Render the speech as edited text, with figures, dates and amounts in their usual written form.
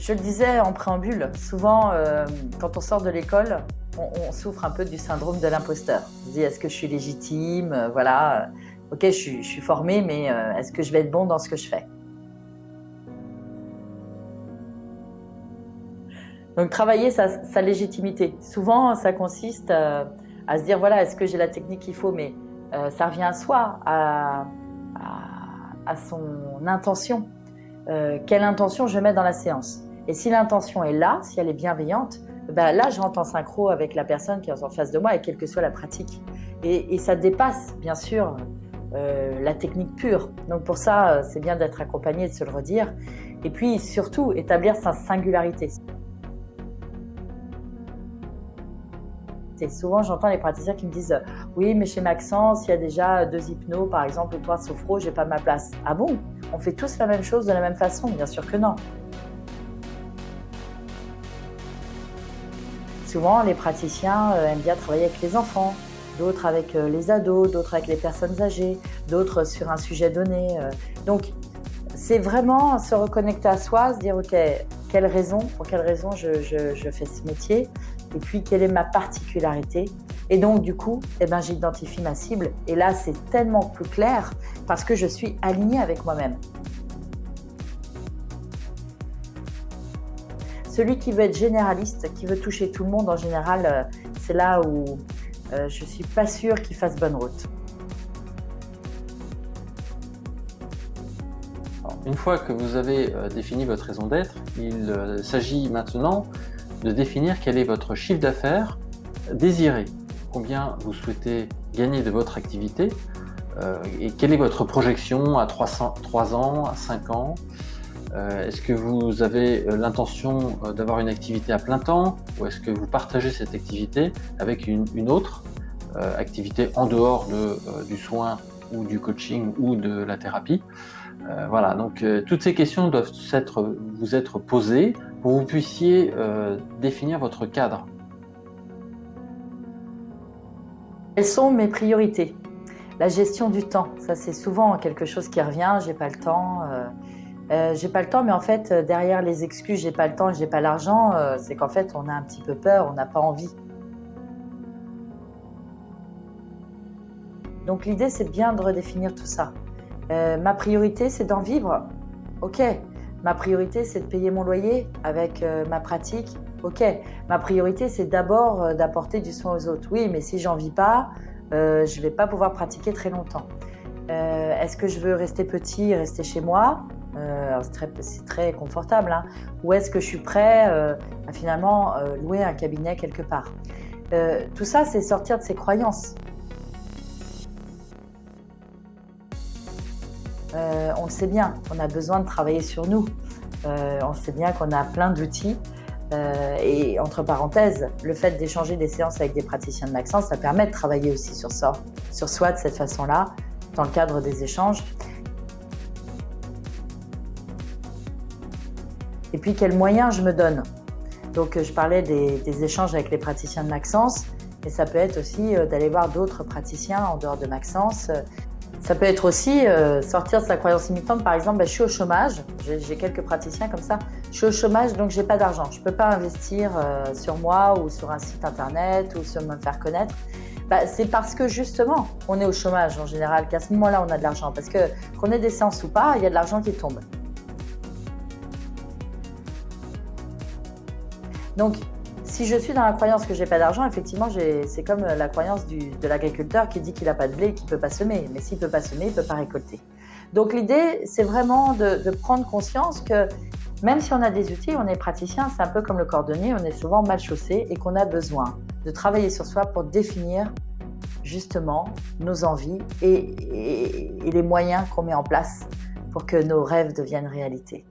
Je le disais en préambule, souvent quand on sort de l'école, on souffre un peu du syndrome de l'imposteur. On se dit est-ce que je suis légitime, voilà, ok je suis formée mais est-ce que je vais être bon dans ce que je fais? Donc travailler sa légitimité. Souvent ça consiste à se dire voilà est-ce que j'ai la technique qu'il faut, mais ça revient à soi, à son intention. Quelle intention je mets dans la séance? Et si l'intention est là, si elle est bienveillante, ben là, je rentre en synchro avec la personne qui est en face de moi et quelle que soit la pratique. Et ça dépasse, bien sûr, la technique pure. Donc pour ça, c'est bien d'être accompagné et de se le redire. Et puis surtout, établir sa singularité. Et souvent, j'entends les praticiens qui me disent « Oui, mais chez Maxence, il y a déjà 2 hypnos, par exemple, et toi, sophro, j'ai pas ma place. » Ah bon? On fait tous la même chose de la même façon? Bien sûr que non. Souvent, les praticiens aiment bien travailler avec les enfants, d'autres avec les ados, d'autres avec les personnes âgées, d'autres sur un sujet donné. Donc, c'est vraiment se reconnecter à soi, se dire « Ok, pour quelle raison je fais ce métier ? Et puis, quelle est ma particularité ?» Et donc, du coup, j'identifie ma cible. Et là, c'est tellement plus clair parce que je suis alignée avec moi-même. Celui qui veut être généraliste, qui veut toucher tout le monde, en général, c'est là où je ne suis pas sûre qu'il fasse bonne route. Une fois que vous avez défini votre raison d'être, il s'agit maintenant de définir quel est votre chiffre d'affaires désiré, combien vous souhaitez gagner de votre activité et quelle est votre projection à 3 ans, à 5 ans. Est-ce que vous avez l'intention d'avoir une activité à plein temps ou est-ce que vous partagez cette activité avec une autre activité en dehors du soin ou du coaching ou de la thérapie? Voilà, donc toutes ces questions doivent vous être posées pour que vous puissiez définir votre cadre. Quelles sont mes priorités? La gestion du temps, ça c'est souvent quelque chose qui revient, j'ai pas le temps. J'ai pas le temps, mais en fait, derrière les excuses, j'ai pas le temps et j'ai pas l'argent, c'est qu'en fait, on a un petit peu peur, on n'a pas envie. Donc l'idée, c'est bien de redéfinir tout ça. Ma priorité, c'est d'en vivre. Ok. Ma priorité, c'est de payer mon loyer avec ma pratique. Ok. Ma priorité, c'est d'abord d'apporter du soin aux autres. Oui, mais si j'en vis pas, je vais pas pouvoir pratiquer très longtemps. Est-ce que je veux rester petit et rester chez moi? C'est très confortable, hein. Ou est-ce que je suis prêt à finalement louer un cabinet quelque part? Tout ça, c'est sortir de ses croyances. On le sait bien, on a besoin de travailler sur nous. On sait bien qu'on a plein d'outils. Et entre parenthèses, le fait d'échanger des séances avec des praticiens de Maxence, ça permet de travailler aussi sur soi de cette façon-là, dans le cadre des échanges. Et puis, quels moyens je me donne? Donc, je parlais des échanges avec les praticiens de Maxence, mais ça peut être aussi d'aller voir d'autres praticiens en dehors de Maxence. Ça peut être aussi sortir de sa croyance limitante. Par exemple, je suis au chômage, j'ai quelques praticiens comme ça. Je suis au chômage, donc j'ai pas d'argent. Je peux pas investir sur moi ou sur un site internet ou sur me faire connaître. C'est parce que justement, on est au chômage en général, qu'à ce moment-là, on a de l'argent. Parce que qu'on ait des séances ou pas, il y a de l'argent qui tombe. Donc, si je suis dans la croyance que j'ai pas d'argent, effectivement, c'est comme la croyance de l'agriculteur qui dit qu'il n'a pas de blé et qu'il ne peut pas semer. Mais s'il ne peut pas semer, il ne peut pas récolter. Donc l'idée, c'est vraiment de prendre conscience que même si on a des outils, on est praticien, c'est un peu comme le cordonnier, on est souvent mal chaussé et qu'on a besoin de travailler sur soi pour définir justement nos envies et les moyens qu'on met en place pour que nos rêves deviennent réalité.